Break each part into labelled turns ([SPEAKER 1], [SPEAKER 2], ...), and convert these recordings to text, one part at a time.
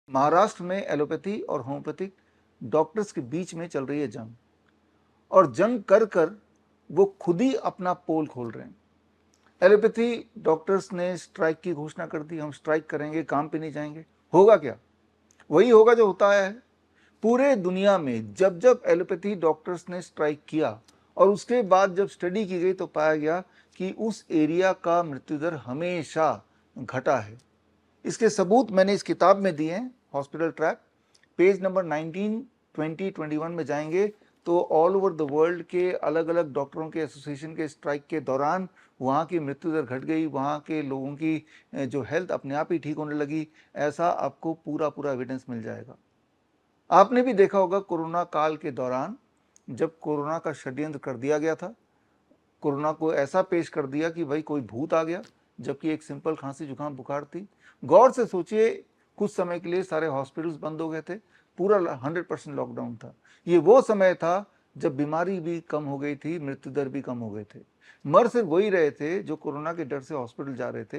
[SPEAKER 1] महाराष्ट्र में एलोपैथी और homeopathic doctors के बीच में चल रही है जंग, और जंग कर कर वो खुद ही अपना पोल खोल रहे हैं। एलोपैथी डॉक्टर्स ने स्ट्राइक की घोषणा कर दी, हम स्ट्राइक करेंगे, काम पे नहीं जाएंगे। होगा क्या? वही होगा जो होता आया है। पूरे दुनिया में जब जब एलोपैथी डॉक्टर्स ने स्ट्राइक किया और उसके बाद जब स्टडी की गई तो पाया गया कि उस एरिया का मृत्यु दर हमेशा घटा है। इसके सबूत मैंने इस किताब में दिए हैं, हॉस्पिटल ट्रैक। पेज नंबर 19, 20, 21 में जाएंगे तो ऑल ओवर द वर्ल्ड के अलग अलग डॉक्टरों के एसोसिएशन के स्ट्राइक के दौरान वहाँ की मृत्यु दर घट गई, वहाँ के लोगों की जो हेल्थ अपने आप ही ठीक होने लगी। ऐसा आपको पूरा पूरा एविडेंस मिल जाएगा। आपने भी देखा होगा कोरोना काल के दौरान जब कोरोना का षड्यंत्र कर दिया गया था, कोरोना को ऐसा पेश कर दिया कि भाई कोई भूत आ गया, जबकि एक सिंपल खांसी जुकाम बुखार थी। गौर से सोचिए, कुछ समय के लिए सारे हॉस्पिटल्स बंद हो गए थे, पूरा 100% लॉकडाउन था। ये वो समय था जब बीमारी भी कम हो गई थी, मृत्यु दर भी कम हो गए थे। मर सिर्फ वही रहे थे जो कोरोना के डर से हॉस्पिटल जा रहे थे।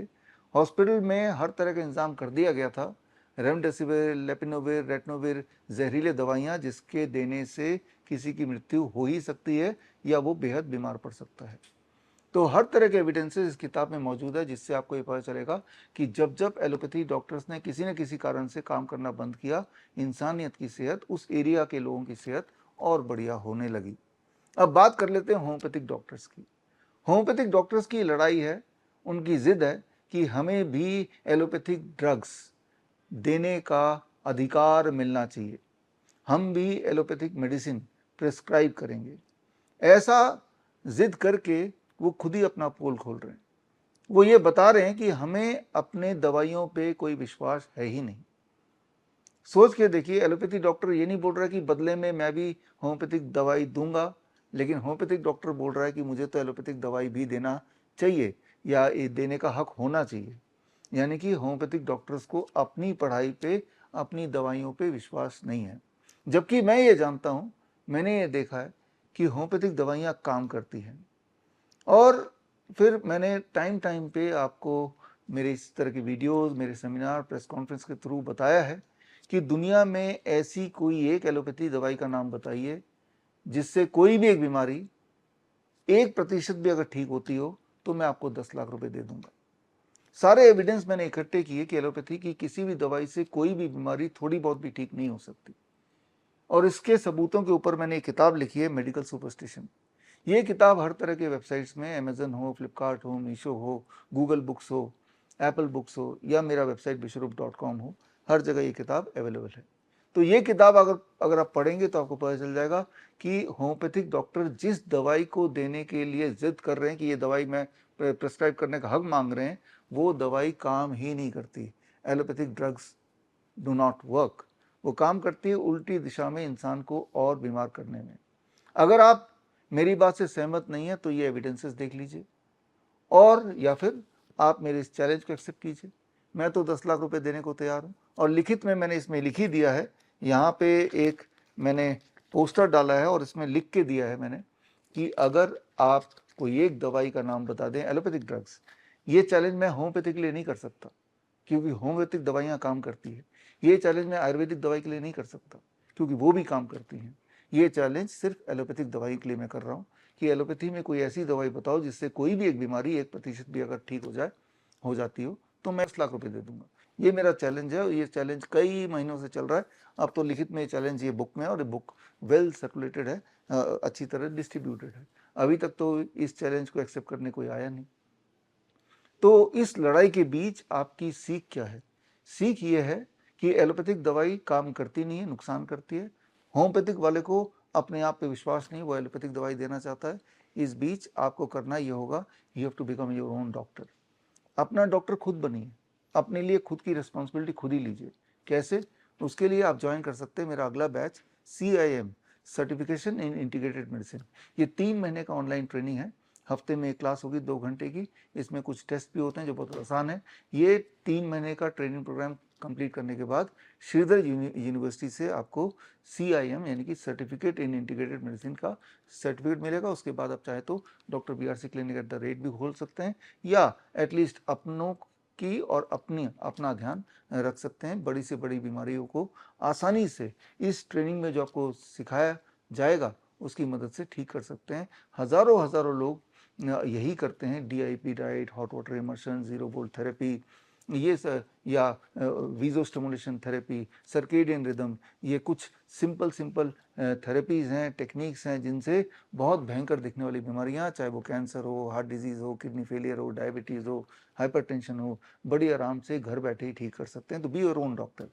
[SPEAKER 1] हॉस्पिटल में हर तरह का इंतजाम कर दिया गया था, रेमडेसिविर, लेपिनोविर, रेटनोविर, जहरीले दवाइयाँ जिसके देने से किसी की मृत्यु हो ही सकती है या वो बेहद बीमार पड़ सकता है। तो हर तरह के एविडेंसेस इस किताब में मौजूद है, जिससे आपको ये पता चलेगा कि जब जब एलोपैथी डॉक्टर्स ने किसी न किसी कारण से काम करना बंद किया, इंसानियत की सेहत, उस एरिया के लोगों की सेहत और बढ़िया होने लगी। अब बात कर लेते हैं होम्योपैथिक डॉक्टर्स की। होम्योपैथिक डॉक्टर्स की लड़ाई है, उनकी जिद है कि हमें भी एलोपैथिक ड्रग्स देने का अधिकार मिलना चाहिए, हम भी एलोपैथिक मेडिसिन प्रिस्क्राइब करेंगे। ऐसा जिद करके वो खुद ही अपना पोल खोल रहे हैं। वो ये बता रहे हैं कि हमें अपने दवाइयों पे कोई विश्वास है ही नहीं। सोच के देखिए, एलोपैथी डॉक्टर ये नहीं बोल रहा है कि बदले में मैं भी होम्योपैथिक दवाई दूंगा, लेकिन होम्योपैथिक डॉक्टर बोल रहा है कि मुझे तो एलोपैथिक दवाई भी देना चाहिए या ये देने का हक होना चाहिए। यानी कि होम्योपैथिक डॉक्टर्स को अपनी पढ़ाई पे, अपनी दवाइयों पे विश्वास नहीं है। जबकि मैं ये जानता हूँ, मैंने ये देखा है कि होम्योपैथिक दवाइयाँ काम करती हैं। और फिर मैंने टाइम टाइम पे आपको मेरे इस तरह की वीडियोस, मेरे सेमिनार, प्रेस कॉन्फ्रेंस के थ्रू बताया है कि दुनिया में ऐसी कोई एक एलोपैथी दवाई का नाम बताइए जिससे कोई भी एक बीमारी 1% भी अगर ठीक होती हो तो मैं आपको 10 लाख रुपए दे दूंगा। सारे एविडेंस मैंने इकट्ठे किए कि एलोपैथी की किसी भी दवाई से कोई भी बीमारी थोड़ी बहुत भी ठीक नहीं हो सकती। और इसके सबूतों के ऊपर मैंने एक किताब लिखी है, मेडिकल सुपरस्टिशन। ये किताब हर तरह के वेबसाइट्स में, अमेजन हो, फ्लिपकार्ट हो, मीशो हो, गूगल बुक्स हो, एप्पल बुक्स हो या मेरा वेबसाइट विश्वरूप.com हो, हर जगह ये किताब अवेलेबल है। तो ये किताब अगर आप पढ़ेंगे तो आपको पता चल जाएगा कि होम्योपैथिक डॉक्टर जिस दवाई को देने के लिए जिद कर रहे हैं कि ये दवाई मैं प्रिस्क्राइब करने का हक मांग रहे हैं, वो दवाई काम ही नहीं करती। Allopathic drugs do not work. वो काम करती है उल्टी दिशा में, इंसान को और बीमार करने में। अगर आप मेरी बात से सहमत नहीं है तो ये एविडेंसेस देख लीजिए, और या फिर आप मेरे इस चैलेंज को एक्सेप्ट कीजिए। मैं तो 10 लाख रुपए देने को तैयार हूँ। और लिखित में मैंने इसमें लिख ही दिया है, यहाँ पे एक मैंने पोस्टर डाला है और इसमें लिख के दिया है मैंने कि अगर आप कोई एक दवाई का नाम बता दें, एलोपैथिक ड्रग्स। ये चैलेंज मैं होम्योपैथी के लिए नहीं कर सकता क्योंकि होम्योपैथिक दवाइयाँ काम करती है। ये चैलेंज मैं आयुर्वेदिक दवाई के लिए नहीं कर सकता क्योंकि वो भी काम करती हैं। ये चैलेंज सिर्फ एलोपैथिक दवाई के लिए मैं कर रहा हूँ कि एलोपैथी में कोई ऐसी दवाई बताओ जिससे कोई भी एक बीमारी 1% भी अगर ठीक हो जाती हो तो मैं 10 लाख रुपए दे दूंगा। ये मेरा चैलेंज है और ये चैलेंज कई महीनों से चल रहा है। अब तो लिखित में ये चैलेंज ये बुक में, और ये बुक वेल सर्कुलेटेड है, अच्छी तरह डिस्ट्रीब्यूटेड है। अभी तक तो इस चैलेंज को एक्सेप्ट करने कोई आया नहीं। तो इस लड़ाई के बीच आपकी सीख क्या है? सीख ये है कि एलोपैथिक दवाई काम करती नहीं है, नुकसान करती है। होम्योपैथिक वाले को अपने आप पे विश्वास नहीं, वो एलोपैथिक दवाई देना चाहता है। इस बीच आपको करना ये होगा, you have to become your own doctor. अपना डॉक्टर खुद बनिए, अपने लिए खुद की रिस्पॉन्सिबिलिटी खुद ही लीजिए। कैसे? उसके लिए आप ज्वाइन कर सकते हैं मेरा अगला बैच, CIM, सर्टिफिकेशन इन इंटीग्रेटेड मेडिसिन। ये 3 महीने का ऑनलाइन ट्रेनिंग है। हफ्ते में एक क्लास होगी 2 घंटे की। इसमें कुछ टेस्ट भी होते हैं जो बहुत आसान है। ये 3 महीने का ट्रेनिंग प्रोग्राम कंप्लीट करने के बाद श्रीधर यूनिवर्सिटी से आपको CIM यानी कि सर्टिफिकेट इन इंटीग्रेटेड मेडिसिन का सर्टिफिकेट मिलेगा। उसके बाद आप चाहे तो डॉक्टर BRC क्लिनिक @ भी खोल सकते हैं या एटलीस्ट अपनों की और अपना ध्यान रख सकते हैं। बड़ी से बड़ी बीमारियों को आसानी से इस ट्रेनिंग में जो आपको सिखाया जाएगा उसकी मदद से ठीक कर सकते हैं। हजारों लोग यही करते हैं, DIP diet, hot water immersion, zero volt therapy, या vagus stimulation therapy, circadian rhythm, ये कुछ सिंपल थेरेपीज़ हैं, टेक्निक्स हैं जिनसे बहुत भयंकर दिखने वाली बीमारियां, चाहे वो कैंसर हो, हार्ट डिजीज़ हो, किडनी फेलियर हो, डायबिटीज़ हो, हाइपरटेंशन हो, बड़ी आराम से घर बैठे ही ठीक कर सकते हैं। तो बी योर ओन डॉक्टर।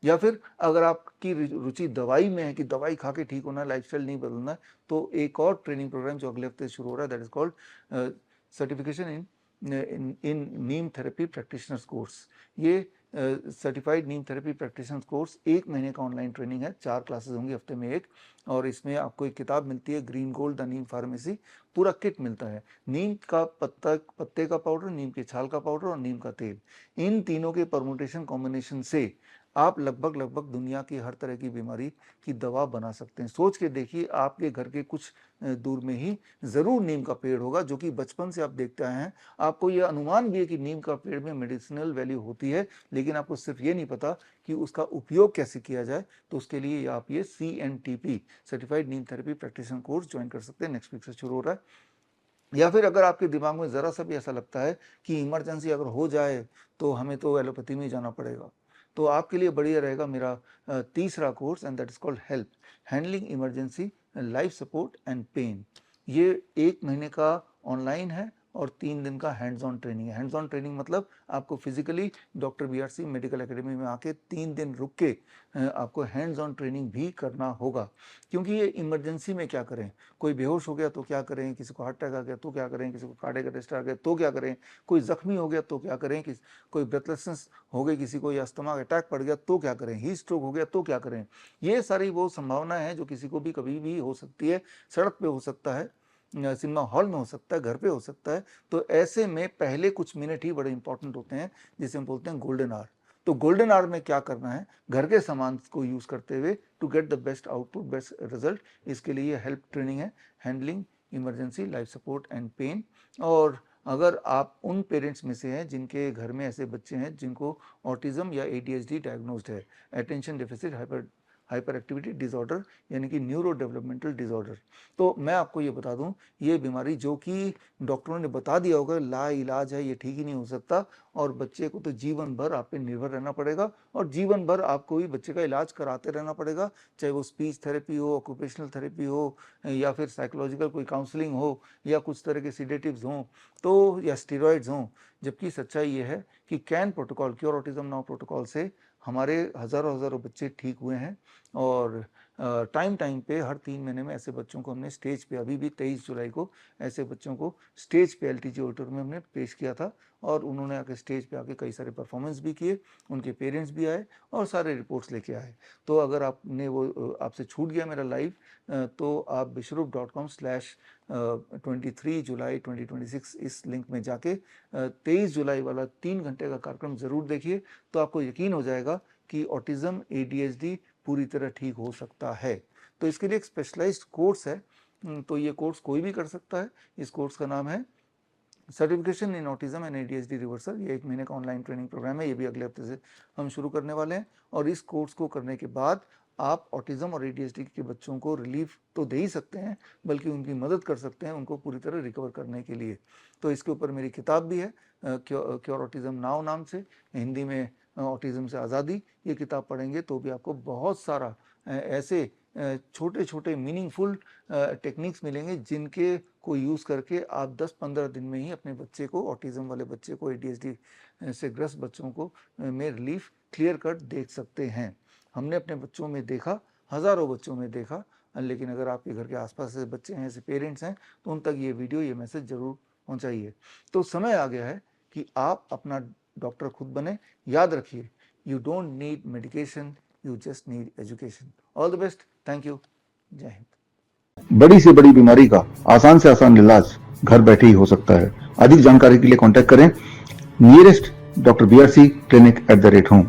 [SPEAKER 1] या फिर अगर आपकी रुचि दवाई में है कि दवाई खा के ठीक होना है, लाइफस्टाइल नहीं बदलना है, तो एक और ट्रेनिंग प्रोग्राम जो अगले हफ्ते शुरू हो रहा है, that is called certification in Neem therapy practitioners course. ये सर्टिफाइड नीम थेरेपी प्रैक्टिशनर्स कोर्स 1 महीने का ऑनलाइन ट्रेनिंग है, 4 क्लासेस होंगी हफ्ते में एक, और इसमें आपको एक किताब मिलती है, green gold the Neem pharmacy, पूरा किट मिलता है। नीम का पत्ते का पाउडर, नीम की छाल का पाउडर और नीम का तेल, इन तीनों के परमुटेशन कॉम्बिनेशन से आप लगभग दुनिया की हर तरह की बीमारी की दवा बना सकते हैं। सोच के देखिए, आपके घर के कुछ दूर में ही जरूर नीम का पेड़ होगा, जो कि बचपन से आप देखते आए हैं। आपको यह अनुमान भी है कि नीम का पेड़ में मेडिसिनल वैल्यू होती है, लेकिन आपको सिर्फ ये नहीं पता कि उसका उपयोग कैसे किया जाए। तो उसके लिए आप ये CNTP सर्टिफाइड नीम थेरेपी प्रैक्टिशनर कोर्स ज्वाइन कर सकते हैं, नेक्स्ट वीक से शुरू हो रहा है। या फिर अगर आपके दिमाग में जरा सा भी ऐसा लगता है कि इमरजेंसी अगर हो जाए तो हमें तो एलोपैथी में जाना पड़ेगा, तो आपके लिए बढ़िया रहेगा मेरा तीसरा course, and that is called help, handling emergency, life support and pain. ये 1 महीने का ऑनलाइन है और 3 दिन का हैंड्स ऑन ट्रेनिंग है। हैंड्स ऑन ट्रेनिंग मतलब आपको physically doctor BRC medical academy में आके 3 दिन रुक के आपको हैंड्स ऑन ट्रेनिंग भी करना होगा। क्योंकि ये इमरजेंसी में क्या करें, कोई बेहोश हो गया तो क्या करें, किसी को हार्ट अटैक आ गया तो क्या करें, किसी को कार्डियक अरेस्ट आ गया तो क्या करें, कोई जख्मी हो गया तो क्या करें, कोई ब्रेथलेसनेस हो गई किसी को, या स्टमक अटैक पड़ गया तो क्या करें, हीट स्ट्रोक हो गया तो क्या करें। ये सारी वो संभावनाएं हैं जो किसी को भी कभी भी हो सकती है। सड़क पे हो सकता है, सिनेमा हॉल में हो सकता है, घर पे हो सकता है। तो ऐसे में पहले कुछ मिनट ही बड़े इंपॉर्टेंट होते हैं, जिसे हम बोलते हैं गोल्डन आवर। तो गोल्डन आवर में क्या करना है, घर के सामान को यूज करते हुए to get the best output, best result, इसके लिए हेल्प ट्रेनिंग है, handling emergency, life support and pain. और अगर आप उन पेरेंट्स में से हैं जिनके घर में ऐसे बच्चे हैं जिनको ऑटिज्म या ADHD डायग्नोस्ड है, attention deficit hyper activity disorder, यानी कि न्यूरो डेवलपमेंटल डिसऑर्डर, तो मैं आपको ये बता दूं, ये बीमारी जो कि डॉक्टरों ने बता दिया होगा ला इलाज है, ये ठीक ही नहीं हो सकता, और बच्चे को तो जीवन भर आप पे निर्भर रहना पड़ेगा, और जीवन भर आपको भी बच्चे का इलाज कराते रहना पड़ेगा, चाहे वो स्पीच थेरेपी हो, ऑक्यूपेशनल थेरेपी हो, या फिर साइकोलॉजिकल कोई काउंसलिंग हो, या कुछ तरह के सीडेटिव्स हों, तो या स्टेरॉइड्स हों। जबकि सच्चाई ये है कि can protocol, cure autism now protocol से हमारे हजारों बच्चे ठीक हुए हैं, और टाइम पे हर 3 महीने में ऐसे बच्चों को हमने स्टेज पे, अभी भी 23 जुलाई को ऐसे बच्चों को स्टेज पे LTG ऑडिटोरियम में हमने पेश किया था, और उन्होंने आके स्टेज पे आके कई सारे परफॉर्मेंस भी किए, उनके पेरेंट्स भी आए और सारे रिपोर्ट्स लेके आए। तो अगर आपने वो आपसे छूट गया मेरा लाइव, तो आप bishrup.com/23 जुलाई 2026 इस लिंक में जाके 23 जुलाई वाला 3 घंटे का कार्यक्रम जरूर देखिए, तो आपको यकीन हो जाएगा कि ऑटिज्म ADHD पूरी तरह ठीक हो सकता है। तो इसके लिए एक स्पेशलाइज्ड कोर्स है, तो ये कोर्स कोई भी कर सकता है। इस कोर्स का नाम है certification in autism and ADHD reversal. ये 1 महीने का ऑनलाइन ट्रेनिंग प्रोग्राम है, ये भी अगले हफ्ते से हम शुरू करने वाले हैं। और इस कोर्स को करने के बाद आप ऑटिज्म और ADHD के बच्चों को रिलीफ तो दे ही सकते हैं, बल्कि उनकी मदद कर सकते हैं उनको पूरी तरह रिकवर करने के लिए। तो इसके ऊपर मेरी किताब भी है, क्योर ऑटिज्म नाउ नाम से, हिंदी में ऑटिज्म से आज़ादी। ये किताब पढ़ेंगे तो भी आपको बहुत सारा ऐसे छोटे मीनिंगफुल टेक्निक्स मिलेंगे जिनके को यूज़ करके आप 10-15 दिन में ही अपने बच्चे को, ऑटिज्म वाले बच्चे को, ADHD से ग्रस्त बच्चों को में रिलीफ क्लियर कट देख सकते हैं। हमने अपने बच्चों में देखा, हज़ारों बच्चों में देखा, लेकिन अगर आपके घर के आसपास ऐसे बच्चे हैं, ऐसे पेरेंट्स हैं, तो उन तक ये वीडियो, ये मैसेज जरूर पहुंचाइए। तो समय आ गया है कि आप अपना डॉक्टर खुद बने। याद रखिए, you don't need medication, you just need education. All the best, thank you, जय हिंद। बड़ी से बड़ी बीमारी का आसान से आसान इलाज घर बैठे ही हो सकता है। अधिक जानकारी के लिए कांटेक्ट करें nearest doctor BRC clinic @home।